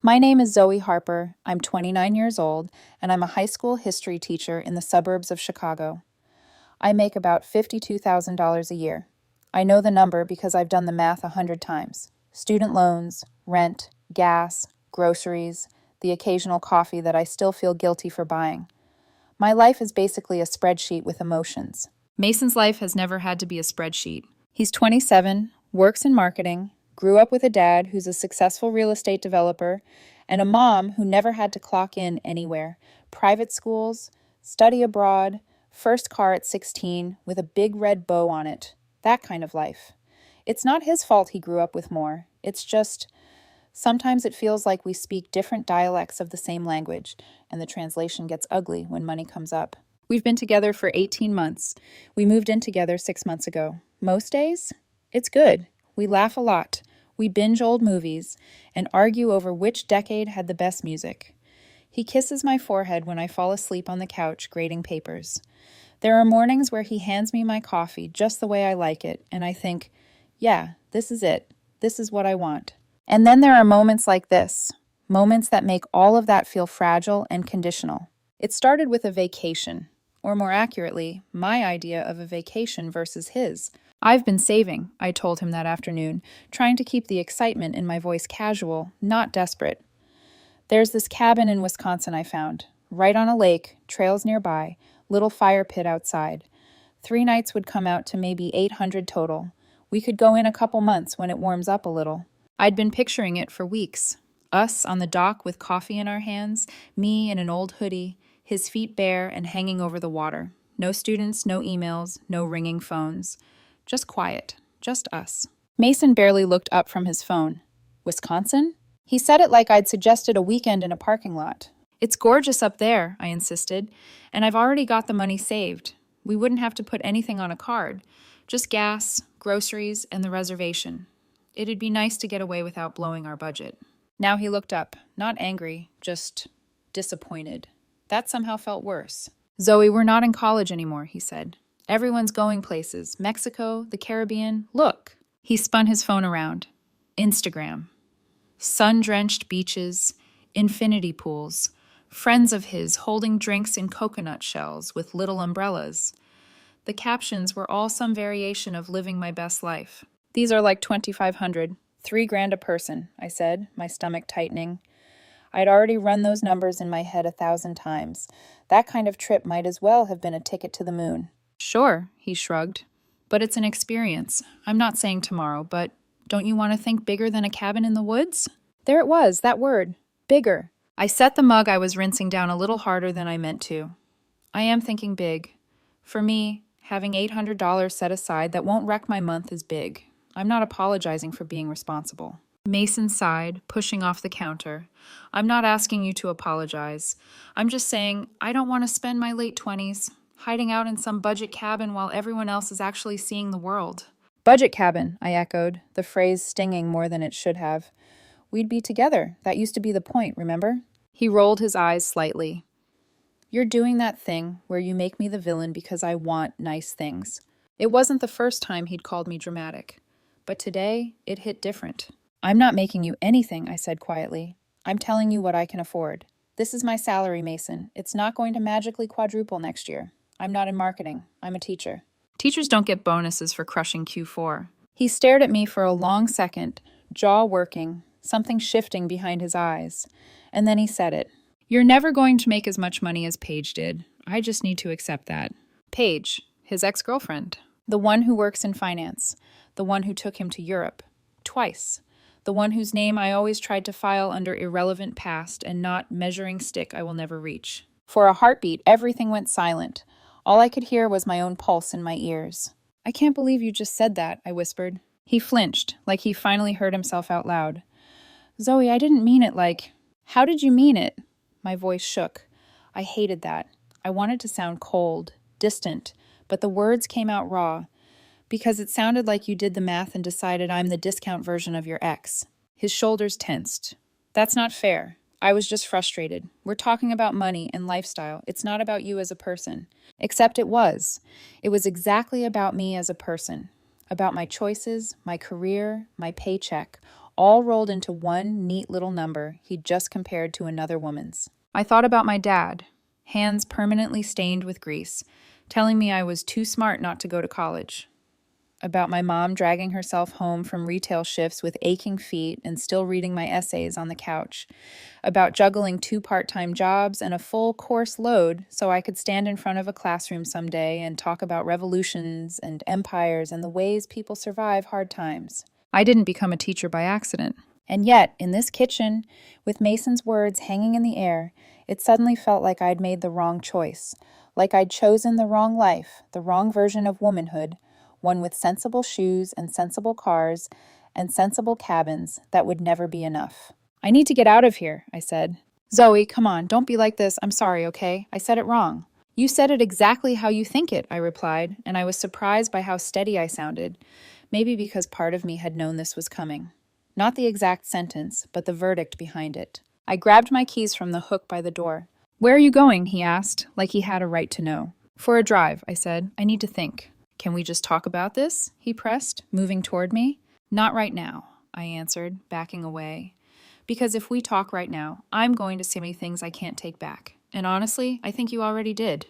My name is Zoe Harper. I'm 29 years old, and I'm a high school history teacher in the suburbs of Chicago. I make about $52,000 a year. I know the number because I've done the math 100 times. Student loans, rent, gas, groceries, the occasional coffee that I still feel guilty for buying. My life is basically a spreadsheet with emotions. Mason's life has never had to be a spreadsheet. He's 27, works in marketing, grew up with a dad who's a successful real estate developer, and a mom who never had to clock in anywhere. Private schools, study abroad, first car at 16 with a big red bow on it. That kind of life. It's not his fault he grew up with more. It's just sometimes it feels like we speak different dialects of the same language, and the translation gets ugly when money comes up. We've been together for 18 months. We moved in together 6 months ago. Most days, it's good. We laugh a lot. We binge old movies and argue over which decade had the best music. He kisses my forehead when I fall asleep on the couch grading papers. There are mornings where he hands me my coffee just the way I like it, and I think, yeah, this is it. This is what I want. And then there are moments like this, moments that make all of that feel fragile and conditional. It started with a vacation, or more accurately, my idea of a vacation versus his. I've been saving, I told him that afternoon, trying to keep the excitement in my voice casual, not desperate. There's this cabin in Wisconsin I found, right on a lake, trails nearby, little fire pit outside. 3 nights would come out to maybe 800 total. We could go in a couple months when it warms up a little. I'd been picturing it for weeks. Us on the dock with coffee in our hands, me in an old hoodie, his feet bare and hanging over the water. No students, no emails, no ringing phones. Just quiet, just us. Mason barely looked up from his phone. Wisconsin? He said it like I'd suggested a weekend in a parking lot. It's gorgeous up there, I insisted, and I've already got the money saved. We wouldn't have to put anything on a card, just gas, groceries, and the reservation. It'd be nice to get away without blowing our budget. Now he looked up, not angry, just disappointed. That somehow felt worse. Zoe, we're not in college anymore, he said. Everyone's going places. Mexico, the Caribbean. Look. He spun his phone around. Instagram. Sun-drenched beaches, infinity pools, friends of his holding drinks in coconut shells with little umbrellas. The captions were all some variation of living my best life. These are like 2,500, $3,000 a person, I said, my stomach tightening. I'd already run those numbers in my head 1,000 times. That kind of trip might as well have been a ticket to the moon. Sure, he shrugged. But it's an experience. I'm not saying tomorrow, but don't you want to think bigger than a cabin in the woods? There it was, that word. Bigger. I set the mug I was rinsing down a little harder than I meant to. I am thinking big. For me, having $800 set aside that won't wreck my month is big. I'm not apologizing for being responsible. Mason sighed, pushing off the counter. I'm not asking you to apologize. I'm just saying I don't want to spend my late 20s hiding out in some budget cabin while everyone else is actually seeing the world. Budget cabin, I echoed, the phrase stinging more than it should have. We'd be together. That used to be the point, remember? He rolled his eyes slightly. You're doing that thing where you make me the villain because I want nice things. It wasn't the first time he'd called me dramatic. But today, it hit different. I'm not making you anything, I said quietly. I'm telling you what I can afford. This is my salary, Mason. It's not going to magically quadruple next year. I'm not in marketing. I'm a teacher. Teachers don't get bonuses for crushing Q4. He stared at me for a long second, jaw working, something shifting behind his eyes. And then he said it. You're never going to make as much money as Paige did. I just need to accept that. Paige, his ex-girlfriend. The one who works in finance. The one who took him to Europe. Twice. The one whose name I always tried to file under irrelevant past and not measuring stick I will never reach. For a heartbeat, everything went silent. All I could hear was my own pulse in my ears. I can't believe you just said that, I whispered. He flinched, like he finally heard himself out loud. Zoe, I didn't mean it like... How did you mean it? My voice shook. I hated that. I wanted to sound cold, distant, but the words came out raw. Because it sounded like you did the math and decided I'm the discount version of your ex. His shoulders tensed. That's not fair. I was just frustrated. We're talking about money and lifestyle. It's not about you as a person. Except it was. It was exactly about me as a person. About my choices, my career, my paycheck. all rolled into one neat little number he'd just compared to another woman's. I thought about my dad, hands permanently stained with grease, telling me I was too smart not to go to college. About my mom dragging herself home from retail shifts with aching feet and still reading my essays on the couch. About juggling 2 part-time jobs and a full course load so I could stand in front of a classroom someday and talk about revolutions and empires and the ways people survive hard times. I didn't become a teacher by accident. And yet, in this kitchen, with Mason's words hanging in the air, it suddenly felt like I'd made the wrong choice, like I'd chosen the wrong life, the wrong version of womanhood, one with sensible shoes and sensible cars and sensible cabins that would never be enough. I need to get out of here, I said. Zoe, come on, don't be like this. I'm sorry, okay? I said it wrong. You said it exactly how you think it, I replied, and I was surprised by how steady I sounded, maybe because part of me had known this was coming. Not the exact sentence, but the verdict behind it. I grabbed my keys from the hook by the door. Where are you going? He asked, like he had a right to know. For a drive, I said. I need to think. Can we just talk about this? He pressed, moving toward me. Not right now, I answered, backing away. Because if we talk right now, I'm going to say things I can't take back. And honestly, I think you already did.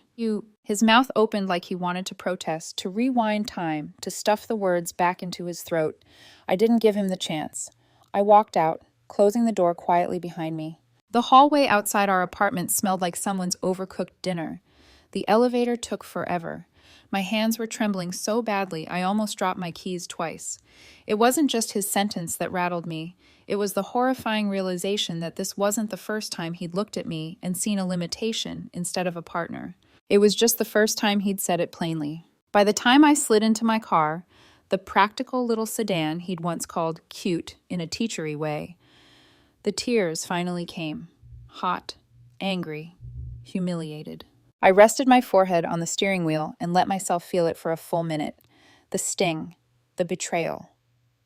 His mouth opened like he wanted to protest, to rewind time, to stuff the words back into his throat. I didn't give him the chance. I walked out, closing the door quietly behind me. The hallway outside our apartment smelled like someone's overcooked dinner. The elevator took forever. My hands were trembling so badly I almost dropped my keys twice. It wasn't just his sentence that rattled me. It was the horrifying realization that this wasn't the first time he'd looked at me and seen a limitation instead of a partner. It was just the first time he'd said it plainly. By the time I slid into my car, the practical little sedan he'd once called cute in a teachery way, the tears finally came. Hot, angry, humiliated. I rested my forehead on the steering wheel and let myself feel it for a full minute. The sting, the betrayal,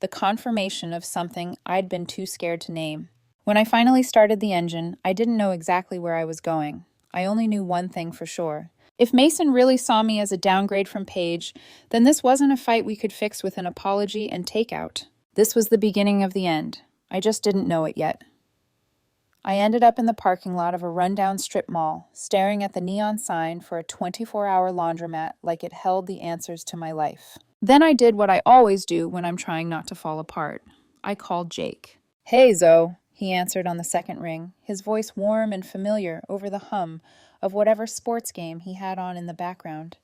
the confirmation of something I'd been too scared to name. When I finally started the engine, I didn't know exactly where I was going. I only knew one thing for sure. If Mason really saw me as a downgrade from Paige, then this wasn't a fight we could fix with an apology and takeout. This was the beginning of the end. I just didn't know it yet. I ended up in the parking lot of a rundown strip mall, staring at the neon sign for a 24-hour laundromat like it held the answers to my life. Then I did what I always do when I'm trying not to fall apart. I called Jake. Hey, Zoe, he answered on the second ring, his voice warm and familiar over the hum of whatever sports game he had on in the background.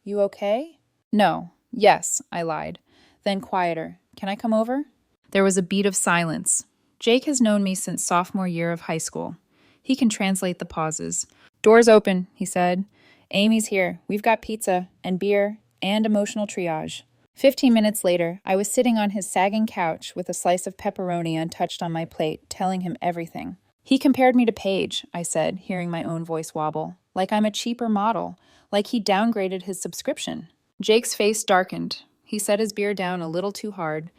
You okay? No. Yes, I lied. Then quieter. Can I come over? There was a beat of silence. Jake has known me since sophomore year of high school. He can translate the pauses. Doors open, he said. Amy's here. We've got pizza and beer and emotional triage. 15 minutes later, I was sitting on his sagging couch with a slice of pepperoni untouched on my plate, telling him everything. He compared me to Paige, I said, hearing my own voice wobble. Like I'm a cheaper model. Like he downgraded his subscription. Jake's face darkened. He set his beer down a little too hard.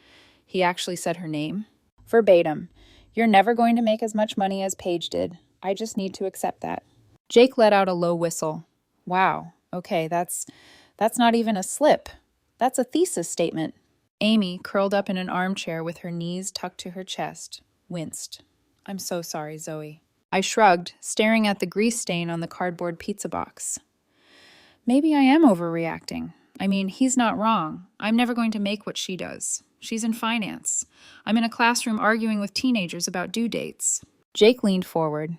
He actually said her name. Verbatim. You're never going to make as much money as Paige did. I just need to accept that. Jake let out a low whistle. Wow. Okay, that's not even a slip. That's a thesis statement. Amy, curled up in an armchair with her knees tucked to her chest, winced. I'm so sorry, Zoe. I shrugged, staring at the grease stain on the cardboard pizza box. Maybe I am overreacting. I mean, he's not wrong. I'm never going to make what she does. She's in finance. I'm in a classroom arguing with teenagers about due dates. Jake leaned forward.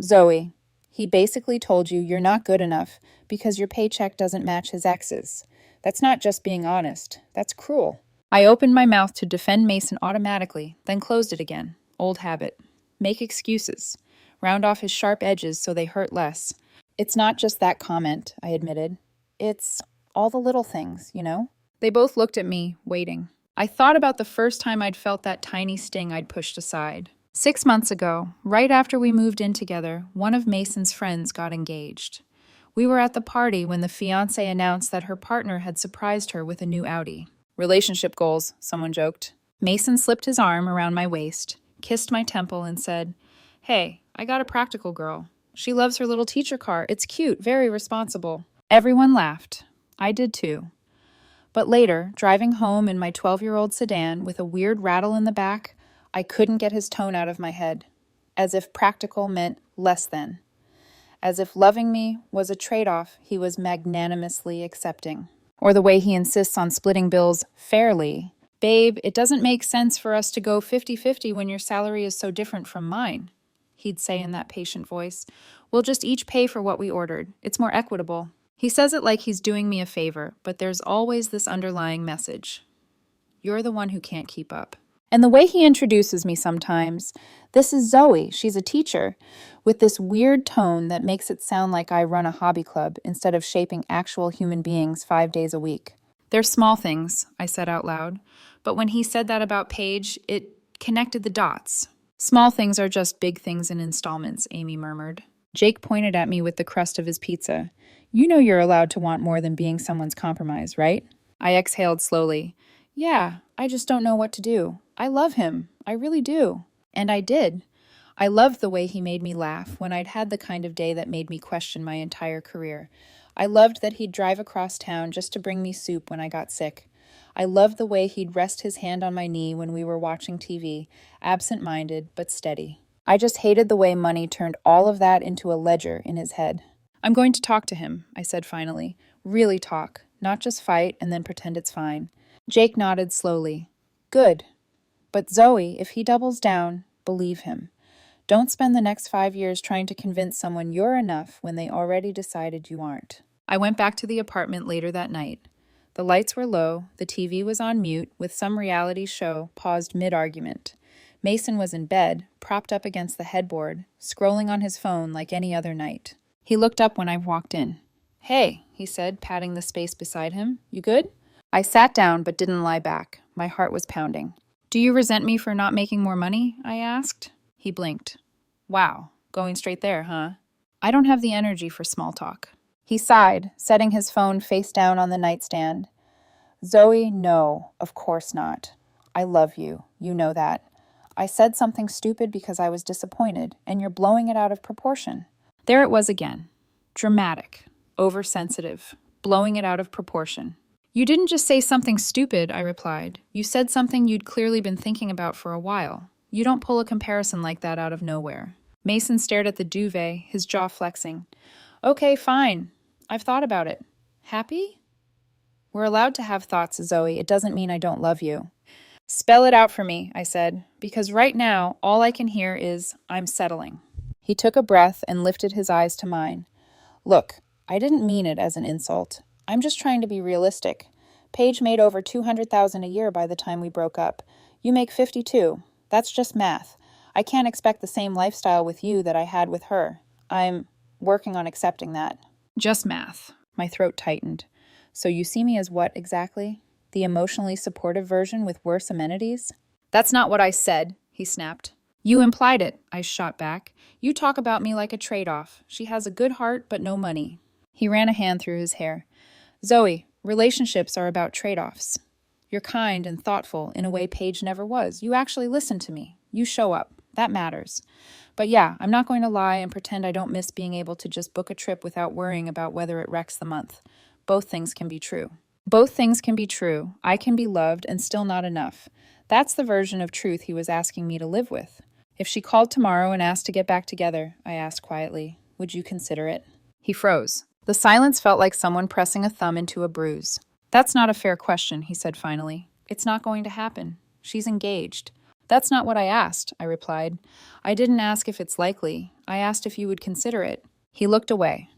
Zoe, he basically told you you're not good enough because your paycheck doesn't match his ex's. That's not just being honest. That's cruel. I opened my mouth to defend Mason automatically, then closed it again. Old habit. Make excuses. Round off his sharp edges so they hurt less. It's not just that comment, I admitted. It's all the little things, you know? They both looked at me, waiting. I thought about the first time I'd felt that tiny sting I'd pushed aside. 6 months ago, right after we moved in together, one of Mason's friends got engaged. We were at the party when the fiancé announced that her partner had surprised her with a new Audi. Relationship goals, someone joked. Mason slipped his arm around my waist, kissed my temple, and said, Hey, I got a practical girl. She loves her little teacher car. It's cute, very responsible. Everyone laughed. I did too. But later, driving home in my 12-year-old sedan with a weird rattle in the back, I couldn't get his tone out of my head, as if practical meant less than, as if loving me was a trade-off he was magnanimously accepting. Or the way he insists on splitting bills fairly. Babe, it doesn't make sense for us to go 50-50 when your salary is so different from mine, he'd say in that patient voice. We'll just each pay for what we ordered. It's more equitable. He says it like he's doing me a favor, but there's always this underlying message. You're the one who can't keep up. And the way he introduces me sometimes, this is Zoe, she's a teacher, with this weird tone that makes it sound like I run a hobby club instead of shaping actual human beings 5 days a week. They're small things, I said out loud, but when he said that about Paige, it connected the dots. Small things are just big things in installments, Amy murmured. Jake pointed at me with the crust of his pizza. You know you're allowed to want more than being someone's compromise, right? I exhaled slowly. Yeah, I just don't know what to do. I love him. I really do. And I did. I loved the way he made me laugh when I'd had the kind of day that made me question my entire career. I loved that he'd drive across town just to bring me soup when I got sick. I loved the way he'd rest his hand on my knee when we were watching TV, absent-minded but steady. I just hated the way money turned all of that into a ledger in his head. I'm going to talk to him, I said finally. Really talk, not just fight and then pretend it's fine. Jake nodded slowly. Good. But Zoe, if he doubles down, believe him. Don't spend the next 5 years trying to convince someone you're enough when they already decided you aren't. I went back to the apartment later that night. The lights were low, the TV was on mute, with some reality show paused mid-argument. Mason was in bed, propped up against the headboard, scrolling on his phone like any other night. He looked up when I walked in. Hey, he said, patting the space beside him. You good? I sat down but didn't lie back. My heart was pounding. Do you resent me for not making more money? I asked. He blinked. Wow, going straight there, huh? I don't have the energy for small talk. He sighed, setting his phone face down on the nightstand. Zoe, no, of course not. I love you. You know that. I said something stupid because I was disappointed, and you're blowing it out of proportion. There it was again. Dramatic, oversensitive, blowing it out of proportion. You didn't just say something stupid, I replied. You said something you'd clearly been thinking about for a while. You don't pull a comparison like that out of nowhere. Mason stared at the duvet, his jaw flexing. Okay, fine. I've thought about it. Happy? We're allowed to have thoughts, Zoe. It doesn't mean I don't love you. Spell it out for me, I said, because right now, all I can hear is, I'm settling. He took a breath and lifted his eyes to mine. Look, I didn't mean it as an insult. I'm just trying to be realistic. Paige made over $200,000 a year by the time we broke up. You make 52. That's just math. I can't expect the same lifestyle with you that I had with her. I'm working on accepting that. Just math. My throat tightened. So you see me as what exactly? The emotionally supportive version with worse amenities? That's not what I said, he snapped. You implied it, I shot back. You talk about me like a trade-off. She has a good heart, but no money. He ran a hand through his hair. Zoe, relationships are about trade-offs. You're kind and thoughtful in a way Paige never was. You actually listen to me. You show up. That matters. But yeah, I'm not going to lie and pretend I don't miss being able to just book a trip without worrying about whether it wrecks the month. Both things can be true. Both things can be true. I can be loved and still not enough. That's the version of truth he was asking me to live with. If she called tomorrow and asked to get back together, I asked quietly, would you consider it? He froze. The silence felt like someone pressing a thumb into a bruise. That's not a fair question, he said finally. It's not going to happen. She's engaged. That's not what I asked, I replied. I didn't ask if it's likely. I asked if you would consider it. He looked away.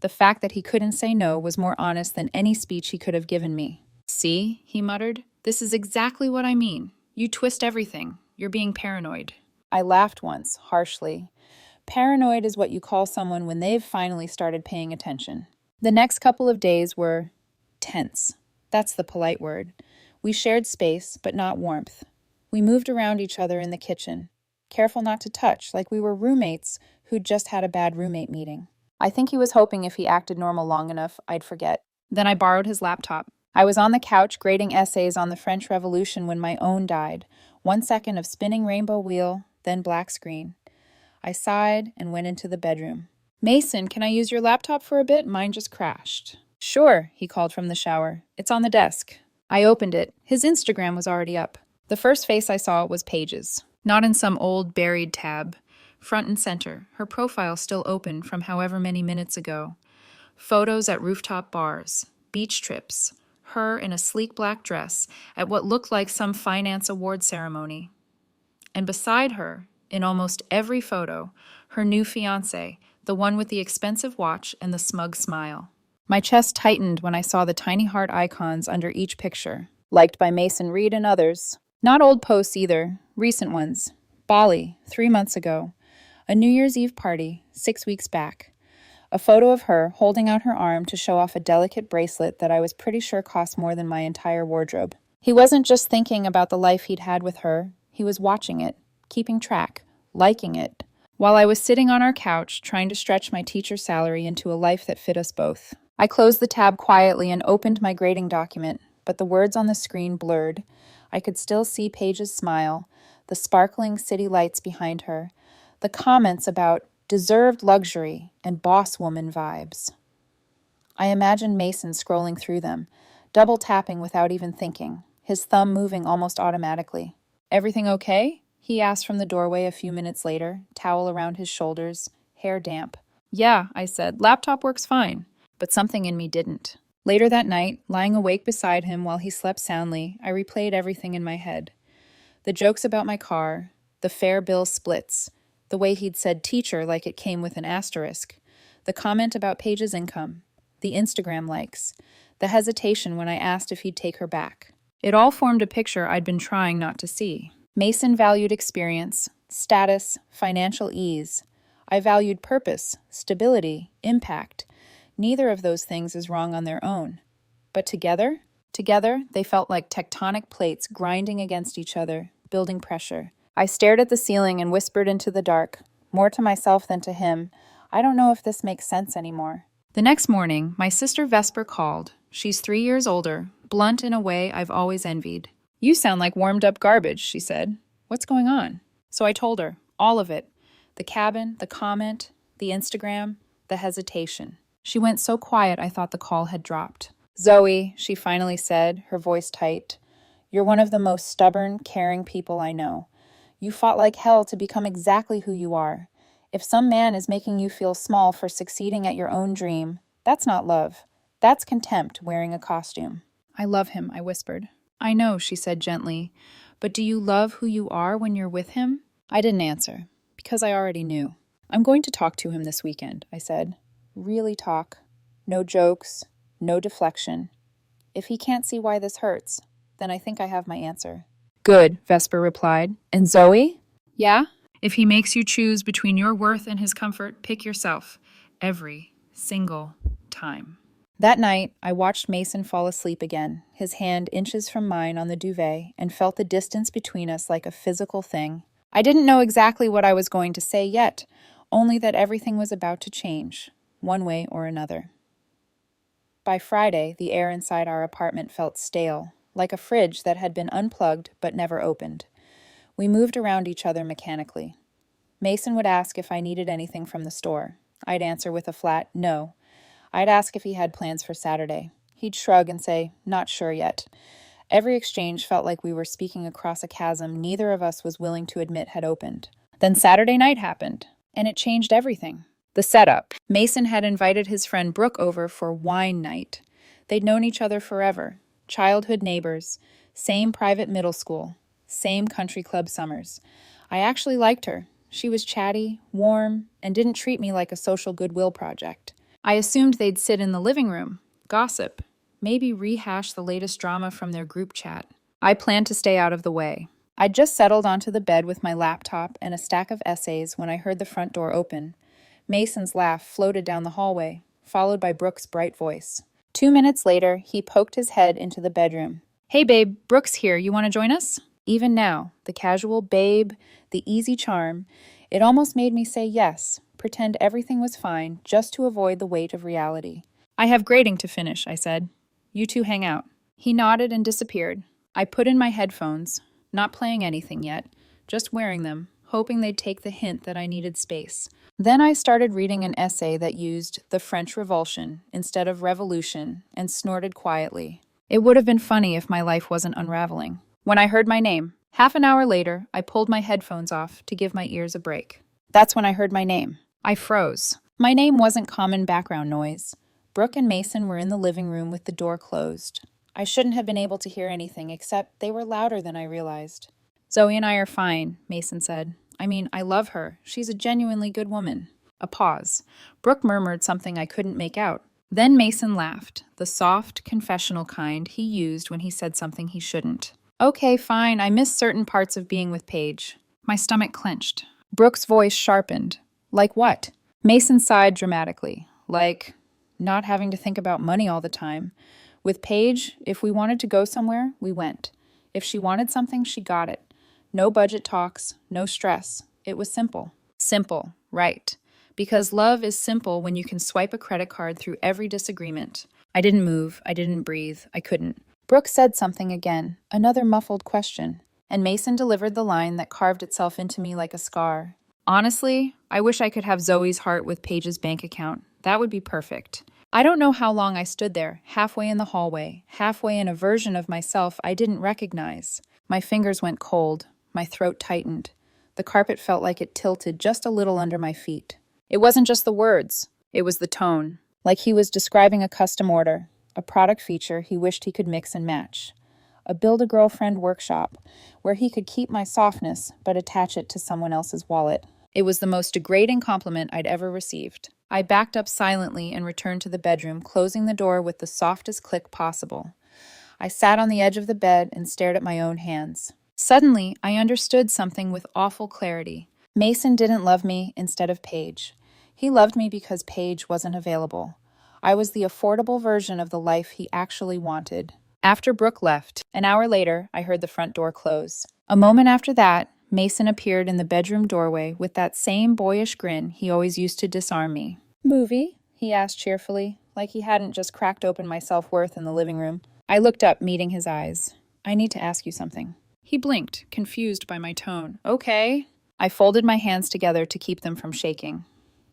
The fact that he couldn't say no was more honest than any speech he could have given me. See, he muttered, this is exactly what I mean. You twist everything. You're being paranoid. I laughed once, harshly. Paranoid is what you call someone when they've finally started paying attention. The next couple of days were tense. That's the polite word. We shared space, but not warmth. We moved around each other in the kitchen, careful not to touch, like we were roommates who'd just had a bad roommate meeting. I think he was hoping if he acted normal long enough, I'd forget. Then I borrowed his laptop. I was on the couch grading essays on the French Revolution when my own died. 1 second of spinning rainbow wheel, then black screen. I sighed and went into the bedroom. Mason, can I use your laptop for a bit? Mine just crashed. Sure, he called from the shower. It's on the desk. I opened it. His Instagram was already up. The first face I saw was Paige's. Not in some old buried tab. Front and center, her profile still open from however many minutes ago. Photos at rooftop bars, beach trips, her in a sleek black dress at what looked like some finance award ceremony. And beside her, in almost every photo, her new fiancé, the one with the expensive watch and the smug smile. My chest tightened when I saw the tiny heart icons under each picture, liked by Mason Reed and others. Not old posts either, recent ones. Bali, 3 months ago. A New Year's Eve party, 6 weeks back. A photo of her holding out her arm to show off a delicate bracelet that I was pretty sure cost more than my entire wardrobe. He wasn't just thinking about the life he'd had with her, he was watching it, keeping track, liking it, while I was sitting on our couch trying to stretch my teacher salary into a life that fit us both. I closed the tab quietly and opened my grading document, but the words on the screen blurred. I could still see Paige's smile, the sparkling city lights behind her, the comments about deserved luxury and boss woman vibes. I imagined Mason scrolling through them, double tapping without even thinking, his thumb moving almost automatically. "Everything okay?" he asked from the doorway a few minutes later, towel around his shoulders, hair damp. "Yeah," I said, "laptop works fine." But something in me didn't. Later that night, lying awake beside him while he slept soundly, I replayed everything in my head. The jokes about my car, the fair bill splits, the way he'd said teacher like it came with an asterisk, the comment about Paige's income, the Instagram likes, the hesitation when I asked if he'd take her back. It all formed a picture I'd been trying not to see. Mason valued experience, status, financial ease. I valued purpose, stability, impact. Neither of those things is wrong on their own. But together, they felt like tectonic plates grinding against each other, building pressure. I stared at the ceiling and whispered into the dark, more to myself than to him, "I don't know if this makes sense anymore." The next morning, my sister Vesper called. She's 3 years older, blunt in a way I've always envied. "You sound like warmed-up garbage," she said. "What's going on?" So I told her, all of it. The cabin, the comment, the Instagram, the hesitation. She went so quiet I thought the call had dropped. "Zoe," she finally said, her voice tight, "you're one of the most stubborn, caring people I know. You fought like hell to become exactly who you are. If some man is making you feel small for succeeding at your own dream, that's not love. That's contempt wearing a costume." "I love him," I whispered. "I know," she said gently, "but do you love who you are when you're with him?" I didn't answer, because I already knew. "I'm going to talk to him this weekend," I said. Really talk. No jokes, no deflection. If he can't see why this hurts, then I think I have my answer. "Good," Vesper replied. "And Zoe?" "Yeah?" "If he makes you choose between your worth and his comfort, pick yourself. Every single time." That night, I watched Mason fall asleep again, his hand inches from mine on the duvet, and felt the distance between us like a physical thing. I didn't know exactly what I was going to say yet, only that everything was about to change, one way or another. By Friday, the air inside our apartment felt stale, like a fridge that had been unplugged but never opened. We moved around each other mechanically. Mason would ask if I needed anything from the store. I'd answer with a flat no. I'd ask if he had plans for Saturday. He'd shrug and say, "Not sure yet." Every exchange felt like we were speaking across a chasm neither of us was willing to admit had opened. Then Saturday night happened, and it changed everything. The setup. Mason had invited his friend Brooke over for wine night. They'd known each other forever. Childhood neighbors. Same private middle school. Same country club summers. I actually liked her. She was chatty, warm, and didn't treat me like a social goodwill project. I assumed they'd sit in the living room, gossip, maybe rehash the latest drama from their group chat. I planned to stay out of the way. I'd just settled onto the bed with my laptop and a stack of essays when I heard the front door open. Mason's laugh floated down the hallway, followed by Brooke's bright voice. 2 minutes later, he poked his head into the bedroom. "Hey babe, Brooke's here. You want to join us?" Even now, the casual babe, the easy charm, it almost made me say yes, pretend everything was fine, just to avoid the weight of reality. "I have grading to finish," I said. "You two hang out." He nodded and disappeared. I put in my headphones, not playing anything yet, just wearing them, hoping they'd take the hint that I needed space. Then I started reading an essay that used the French Revolution instead of revolution and snorted quietly. It would have been funny if my life wasn't unraveling. When I heard my name, Half an hour later, I pulled my headphones off to give my ears a break. That's when I heard my name. I froze. My name wasn't common background noise. Brooke and Mason were in the living room with the door closed. I shouldn't have been able to hear anything, except they were louder than I realized. Zoe and I are fine, Mason said. I mean, I love her. She's a genuinely good woman. A pause. Brooke murmured something I couldn't make out. Then Mason laughed, the soft, confessional kind he used when he said something he shouldn't. Okay, fine, I missed certain parts of being with Paige. My stomach clenched. Brooke's voice sharpened. Like what? Mason sighed dramatically. Like not having to think about money all the time. With Paige, if we wanted to go somewhere, we went. If she wanted something, she got it. No budget talks, no stress. It was simple. Simple, right. Because love is simple when you can swipe a credit card through every disagreement. I didn't move, I didn't breathe, I couldn't. Brooke said something again, another muffled question, and Mason delivered the line that carved itself into me like a scar. Honestly, I wish I could have Zoe's heart with Paige's bank account. That would be perfect. I don't know how long I stood there, halfway in the hallway, halfway in a version of myself I didn't recognize. My fingers went cold, my throat tightened. The carpet felt like it tilted just a little under my feet. It wasn't just the words, it was the tone. Like he was describing a custom order, a product feature he wished he could mix and match. A Build-A-Girlfriend workshop, where he could keep my softness but attach it to someone else's wallet. It was the most degrading compliment I'd ever received. I backed up silently and returned to the bedroom, closing the door with the softest click possible. I sat on the edge of the bed and stared at my own hands. Suddenly, I understood something with awful clarity. Mason didn't love me instead of Paige. He loved me because Paige wasn't available. I was the affordable version of the life he actually wanted. After Brooke left, an hour later, I heard the front door close. A moment after that, Mason appeared in the bedroom doorway with that same boyish grin he always used to disarm me. "Movie?" he asked cheerfully, like he hadn't just cracked open my self-worth in the living room. I looked up, meeting his eyes. "I need to ask you something." He blinked, confused by my tone. "Okay." I folded my hands together to keep them from shaking.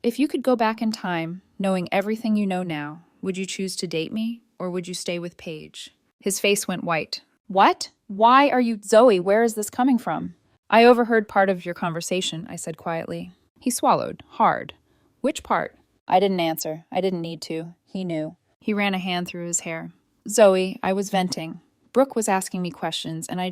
"If you could go back in time, knowing everything you know now, would you choose to date me, or would you stay with Paige?" His face went white. "What? Why are you— Zoe, where is this coming from?" "I overheard part of your conversation," I said quietly. He swallowed, hard. "Which part?" I didn't answer. I didn't need to. He knew. He ran a hand through his hair. "Zoe, I was venting. Brooke was asking me questions, and I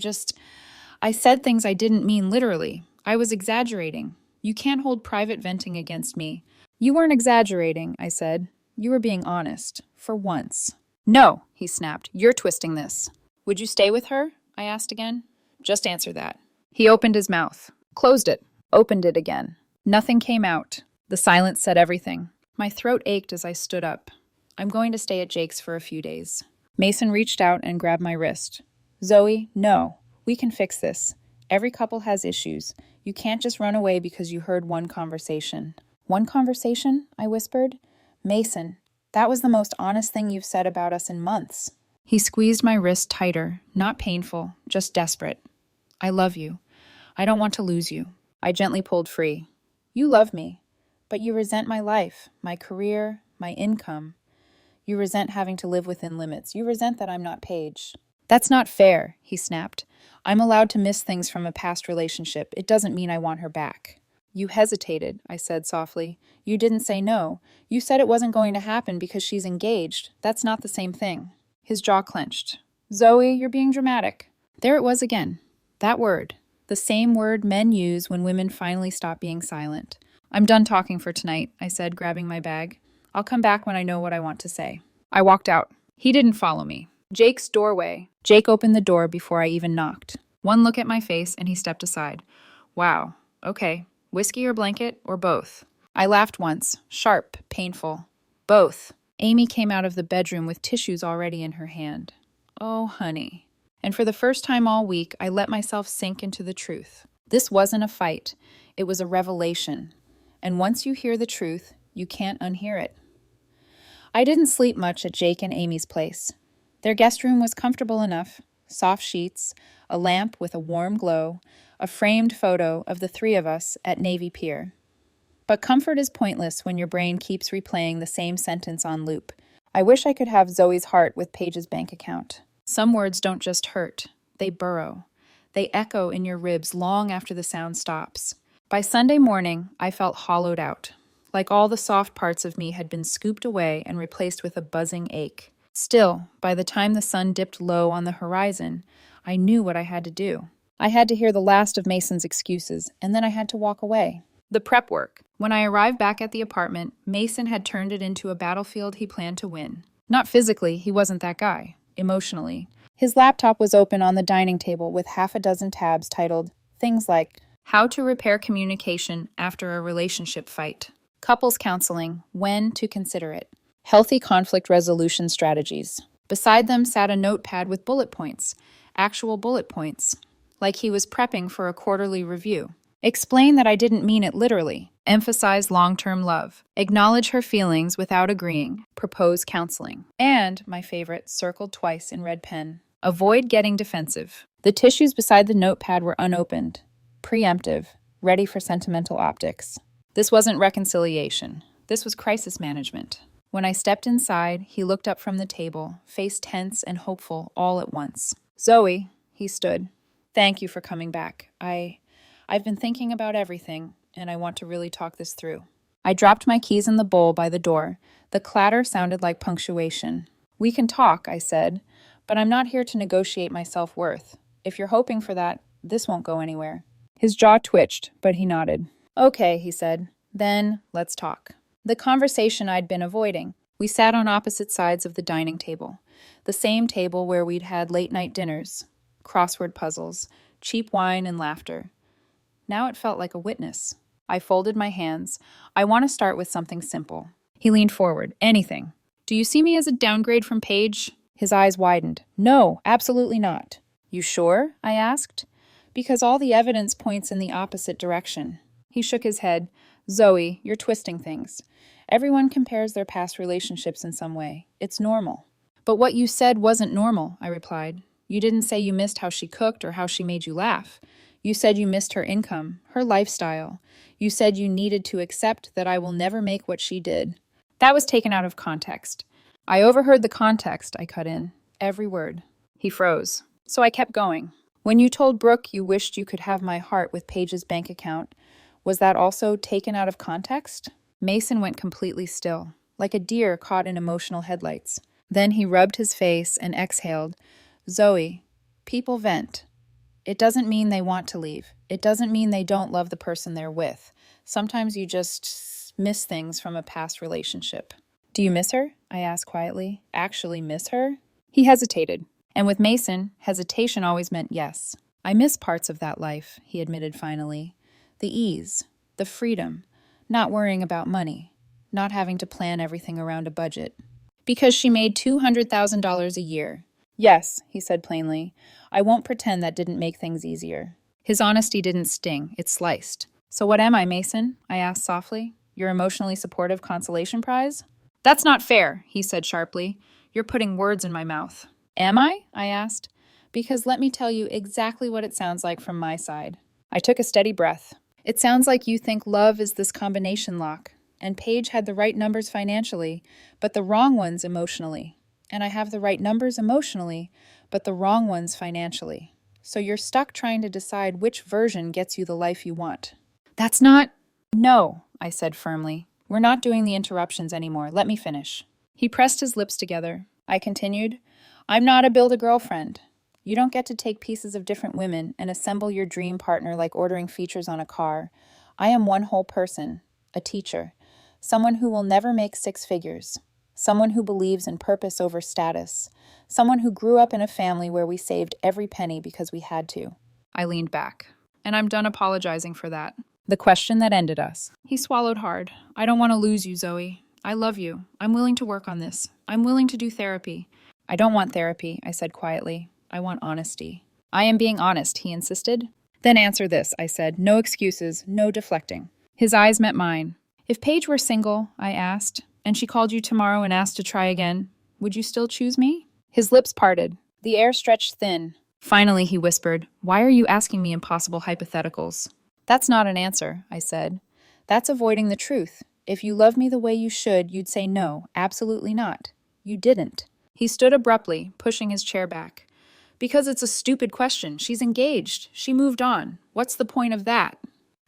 said things I didn't mean literally. I was exaggerating. You can't hold private venting against me." "You weren't exaggerating," I said. "You were being honest. For once." "No," he snapped. "You're twisting this." "Would you stay with her?" I asked again. "Just answer that." He opened his mouth, closed it, opened it again. Nothing came out. The silence said everything. My throat ached as I stood up. "I'm going to stay at Jake's for a few days." Mason reached out and grabbed my wrist. "Zoe, no. We can fix this. Every couple has issues. You can't just run away because you heard one conversation." "One conversation?" I whispered. "Mason, that was the most honest thing you've said about us in months." He squeezed my wrist tighter, not painful, just desperate. "I love you. I don't want to lose you." I gently pulled free. "You love me, but you resent my life, my career, my income. You resent having to live within limits. You resent that I'm not Paige." "That's not fair," he snapped. "I'm allowed to miss things from a past relationship. It doesn't mean I want her back." "You hesitated," I said softly. "You didn't say no. You said it wasn't going to happen because she's engaged. That's not the same thing." His jaw clenched. "Zoe, you're being dramatic." There it was again. That word. The same word men use when women finally stop being silent. "I'm done talking for tonight," I said, grabbing my bag. "I'll come back when I know what I want to say." I walked out. He didn't follow me. Jake's doorway. Jake opened the door before I even knocked. One look at my face and he stepped aside. "Wow. Okay. Whiskey or blanket, or both?" I laughed once. Sharp, painful. "Both." Amy came out of the bedroom with tissues already in her hand. "Oh, honey." And for the first time all week, I let myself sink into the truth. This wasn't a fight. It was a revelation. And once you hear the truth, you can't unhear it. I didn't sleep much at Jake and Amy's place. Their guest room was comfortable enough. Soft sheets, a lamp with a warm glow, a framed photo of the three of us at Navy Pier. But comfort is pointless when your brain keeps replaying the same sentence on loop. I wish I could have Zoe's heart with Paige's bank account. Some words don't just hurt, they burrow. They echo in your ribs long after the sound stops. By Sunday morning, I felt hollowed out, like all the soft parts of me had been scooped away and replaced with a buzzing ache. Still, by the time the sun dipped low on the horizon, I knew what I had to do. I had to hear the last of Mason's excuses, and then I had to walk away. The prep work. When I arrived back at the apartment, Mason had turned it into a battlefield he planned to win. Not physically, he wasn't that guy. Emotionally. His laptop was open on the dining table with half a dozen tabs titled things like How to Repair Communication After a Relationship Fight, Couples Counseling, When to Consider It, Healthy Conflict Resolution Strategies. Beside them sat a notepad with bullet points, actual bullet points, like he was prepping for a quarterly review. Explain that I didn't mean it literally. Emphasize long-term love. Acknowledge her feelings without agreeing. Propose counseling. And, my favorite, circled twice in red pen. Avoid getting defensive. The tissues beside the notepad were unopened. Preemptive. Ready for sentimental optics. This wasn't reconciliation. This was crisis management. When I stepped inside, he looked up from the table, face tense and hopeful all at once. Zoe, he stood. Thank you for coming back. I've been thinking about everything, and I want to really talk this through. I dropped my keys in the bowl by the door. The clatter sounded like punctuation. We can talk, I said, but I'm not here to negotiate my self-worth. If you're hoping for that, this won't go anywhere. His jaw twitched, but he nodded. Okay, he said. Then, let's talk. The conversation I'd been avoiding. We sat on opposite sides of the dining table. The same table where we'd had late-night dinners, crossword puzzles, cheap wine, and laughter. Now it felt like a witness. I folded my hands. I want to start with something simple. He leaned forward. Anything. Do you see me as a downgrade from Paige? His eyes widened. No, absolutely not. You sure? I asked. Because all the evidence points in the opposite direction. He shook his head. Zoe, you're twisting things. Everyone compares their past relationships in some way. It's normal. But what you said wasn't normal, I replied. You didn't say you missed how she cooked or how she made you laugh. You said you missed her income, her lifestyle. You said you needed to accept that I will never make what she did. That was taken out of context. I overheard the context, I cut in. Every word. He froze. So I kept going. When you told Brooke you wished you could have my heart with Paige's bank account, was that also taken out of context? Mason went completely still, like a deer caught in emotional headlights. Then he rubbed his face and exhaled. Zoe, people vent. It doesn't mean they want to leave. It doesn't mean they don't love the person they're with. Sometimes you just miss things from a past relationship. Do you miss her? I asked quietly. Actually miss her? He hesitated. And with Mason, hesitation always meant yes. I miss parts of that life, he admitted finally. The ease, the freedom, not worrying about money, not having to plan everything around a budget. Because she made $200,000 a year. Yes, he said plainly. I won't pretend that didn't make things easier. His honesty didn't sting, it sliced. So what am I, Mason? I asked softly. Your emotionally supportive consolation prize? That's not fair, he said sharply. You're putting words in my mouth. Am I? I asked. Because let me tell you exactly what it sounds like from my side. I took a steady breath. It sounds like you think love is this combination lock, and Paige had the right numbers financially, but the wrong ones emotionally. And I have the right numbers emotionally, but the wrong ones financially. So you're stuck trying to decide which version gets you the life you want. That's not... No, I said firmly. We're not doing the interruptions anymore. Let me finish. He pressed his lips together. I continued, I'm not a build-a-girlfriend. You don't get to take pieces of different women and assemble your dream partner like ordering features on a car. I am one whole person, a teacher, someone who will never make six figures. Someone who believes in purpose over status. Someone who grew up in a family where we saved every penny because we had to. I leaned back. And I'm done apologizing for that. The question that ended us. He swallowed hard. I don't want to lose you, Zoe. I love you. I'm willing to work on this. I'm willing to do therapy. I don't want therapy, I said quietly. I want honesty. I am being honest, he insisted. Then answer this, I said. No excuses, no deflecting. His eyes met mine. If Paige were single, I asked, and she called you tomorrow and asked to try again, would you still choose me? His lips parted. The air stretched thin. Finally, he whispered, why are you asking me impossible hypotheticals? That's not an answer, I said. That's avoiding the truth. If you love me the way you should, you'd say no, absolutely not. You didn't. He stood abruptly, pushing his chair back. Because it's a stupid question. She's engaged. She moved on. What's the point of that?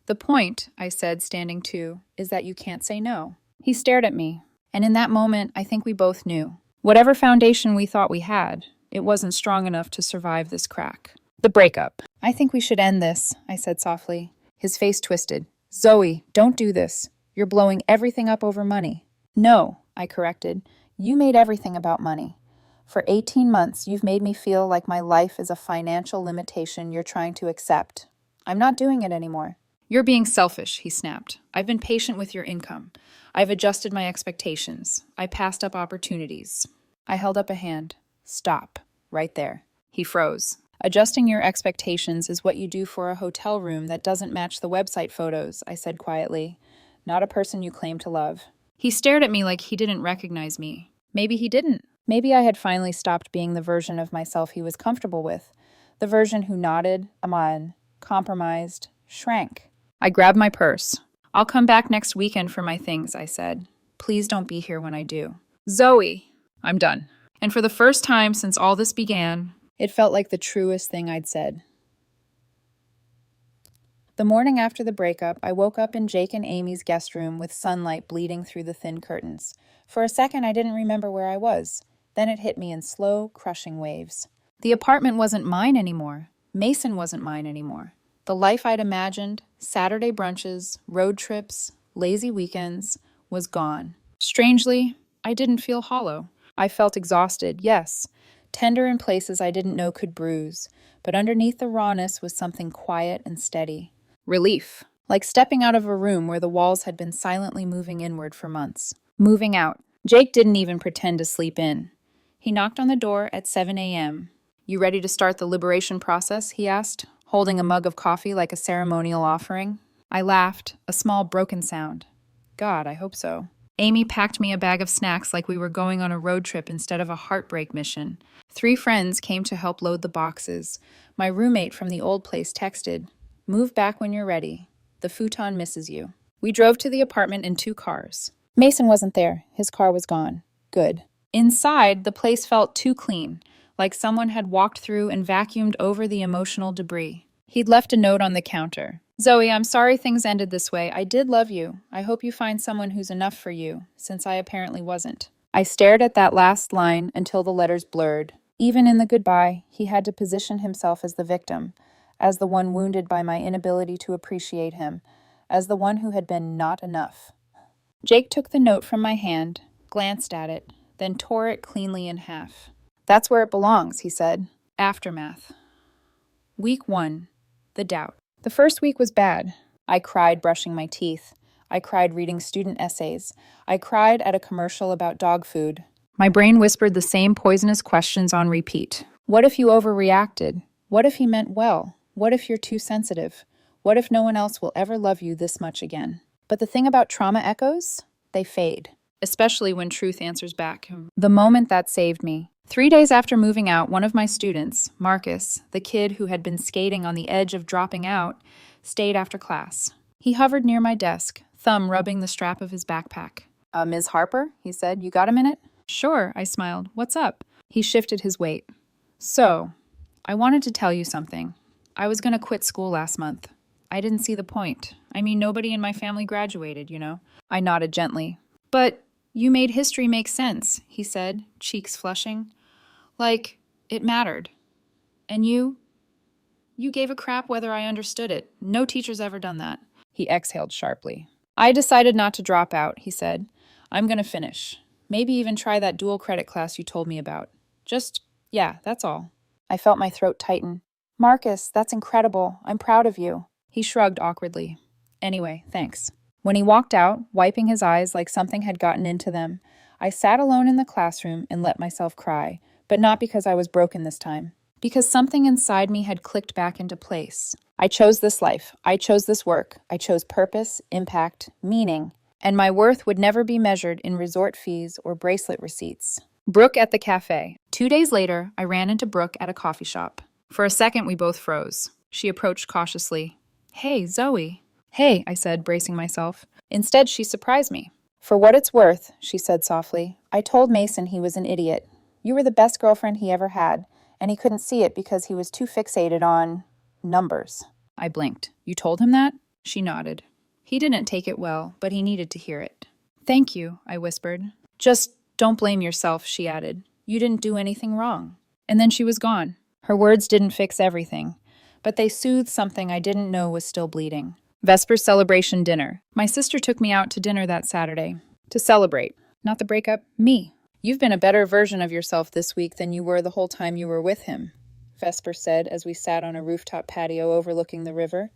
The point, I said, standing too, is that you can't say no. He stared at me, and in that moment, I think we both knew. Whatever foundation we thought we had, it wasn't strong enough to survive this crack. The breakup. I think we should end this, I said softly. His face twisted. Zoe, don't do this. You're blowing everything up over money. No, I corrected. You made everything about money. For 18 months, you've made me feel like my life is a financial limitation you're trying to accept. I'm not doing it anymore. You're being selfish, he snapped. I've been patient with your income. I've adjusted my expectations. I passed up opportunities. I held up a hand. Stop. Right there. He froze. Adjusting your expectations is what you do for a hotel room that doesn't match the website photos, I said quietly. Not a person you claim to love. He stared at me like he didn't recognize me. Maybe he didn't. Maybe I had finally stopped being the version of myself he was comfortable with. The version who nodded, aman, compromised, shrank. I grabbed my purse. I'll come back next weekend for my things, I said. Please don't be here when I do. Zoe! I'm done. And for the first time since all this began, it felt like the truest thing I'd said. The morning after the breakup, I woke up in Jake and Amy's guest room with sunlight bleeding through the thin curtains. For a second, I didn't remember where I was. Then it hit me in slow, crushing waves. The apartment wasn't mine anymore. Mason wasn't mine anymore. The life I'd imagined, Saturday brunches, road trips, lazy weekends, was gone. Strangely, I didn't feel hollow. I felt exhausted, yes, tender in places I didn't know could bruise, but underneath the rawness was something quiet and steady. Relief, like stepping out of a room where the walls had been silently moving inward for months. Moving out. Jake didn't even pretend to sleep in. He knocked on the door at 7 a.m. You ready to start the liberation process? He asked, holding a mug of coffee like a ceremonial offering. I laughed, a small broken sound. God, I hope so. Amy packed me a bag of snacks like we were going on a road trip instead of a heartbreak mission. 3 friends came to help load the boxes. My roommate from the old place texted, "Move back when you're ready. The futon misses you." We drove to the apartment in 2 cars. Mason wasn't there. His car was gone. Good. Inside, the place felt too clean, like someone had walked through and vacuumed over the emotional debris. He'd left a note on the counter. Zoe, I'm sorry things ended this way. I did love you. I hope you find someone who's enough for you, since I apparently wasn't. I stared at that last line until the letters blurred. Even in the goodbye, he had to position himself as the victim, as the one wounded by my inability to appreciate him, as the one who had been not enough. Jake took the note from my hand, glanced at it, then tore it cleanly in half. That's where it belongs, he said. Aftermath. Week 1. The doubt. The first week was bad. I cried brushing my teeth. I cried reading student essays. I cried at a commercial about dog food. My brain whispered the same poisonous questions on repeat. What if you overreacted? What if he meant well? What if you're too sensitive? What if no one else will ever love you this much again? But the thing about trauma echoes? They fade. Especially when truth answers back. The moment that saved me. 3 days after moving out, one of my students, Marcus, the kid who had been skating on the edge of dropping out, stayed after class. He hovered near my desk, thumb rubbing the strap of his backpack. Ms. Harper, he said, you got a minute? Sure, I smiled. What's up? He shifted his weight. So, I wanted to tell you something. I was going to quit school last month. I didn't see the point. I mean, nobody in my family graduated, you know. I nodded gently. But you made history make sense, he said, cheeks flushing. Like, it mattered. And you gave a crap whether I understood it. No teacher's ever done that. He exhaled sharply. I decided not to drop out, he said. I'm going to finish. Maybe even try that dual credit class you told me about. Yeah, that's all. I felt my throat tighten. Marcus, that's incredible. I'm proud of you. He shrugged awkwardly. Anyway, thanks. When he walked out, wiping his eyes like something had gotten into them, I sat alone in the classroom and let myself cry, but not because I was broken this time. Because something inside me had clicked back into place. I chose this life. I chose this work. I chose purpose, impact, meaning. And my worth would never be measured in resort fees or bracelet receipts. Brooke at the cafe. 2 days later, I ran into Brooke at a coffee shop. For a second, we both froze. She approached cautiously. Hey, Zoe. Hey, I said, bracing myself. Instead, she surprised me. For what it's worth, she said softly, I told Mason he was an idiot. You were the best girlfriend he ever had, and he couldn't see it because he was too fixated on numbers. I blinked. You told him that? She nodded. He didn't take it well, but he needed to hear it. Thank you, I whispered. Just don't blame yourself, she added. You didn't do anything wrong. And then she was gone. Her words didn't fix everything, but they soothed something I didn't know was still bleeding. Vesper celebration dinner. My sister took me out to dinner that Saturday. To celebrate. Not the breakup, me. You've been a better version of yourself this week than you were the whole time you were with him, Vesper said as we sat on a rooftop patio overlooking the river.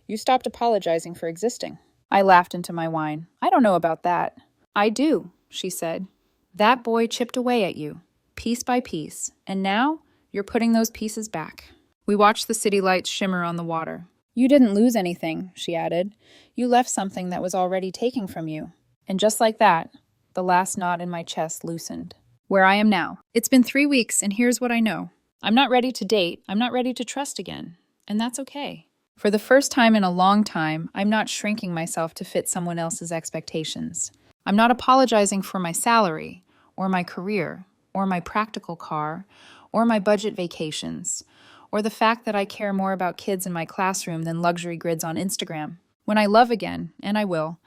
You stopped apologizing for existing. I laughed into my wine. I don't know about that. I do, she said. That boy chipped away at you, piece by piece, and now you're putting those pieces back. We watched the city lights shimmer on the water. You didn't lose anything, she added. You left something that was already taken from you. And just like that, the last knot in my chest loosened. Where I am now. It's been 3 weeks, and here's what I know. I'm not ready to date. I'm not ready to trust again. And that's okay. For the first time in a long time, I'm not shrinking myself to fit someone else's expectations. I'm not apologizing for my salary, or my career, or my practical car, or my budget vacations, or the fact that I care more about kids in my classroom than luxury grids on Instagram. When I love again, and I will,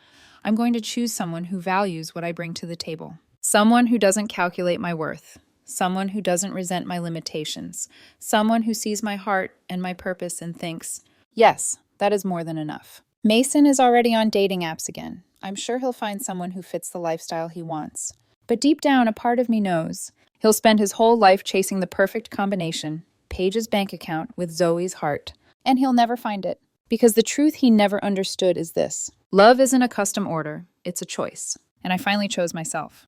I'm going to choose someone who values what I bring to the table. Someone who doesn't calculate my worth. Someone who doesn't resent my limitations. Someone who sees my heart and my purpose and thinks, yes, that is more than enough. Mason is already on dating apps again. I'm sure he'll find someone who fits the lifestyle he wants. But deep down, a part of me knows he'll spend his whole life chasing the perfect combination, Paige's bank account with Zoe's heart. And he'll never find it. Because the truth he never understood is this. Love isn't a custom order, it's a choice. And I finally chose myself.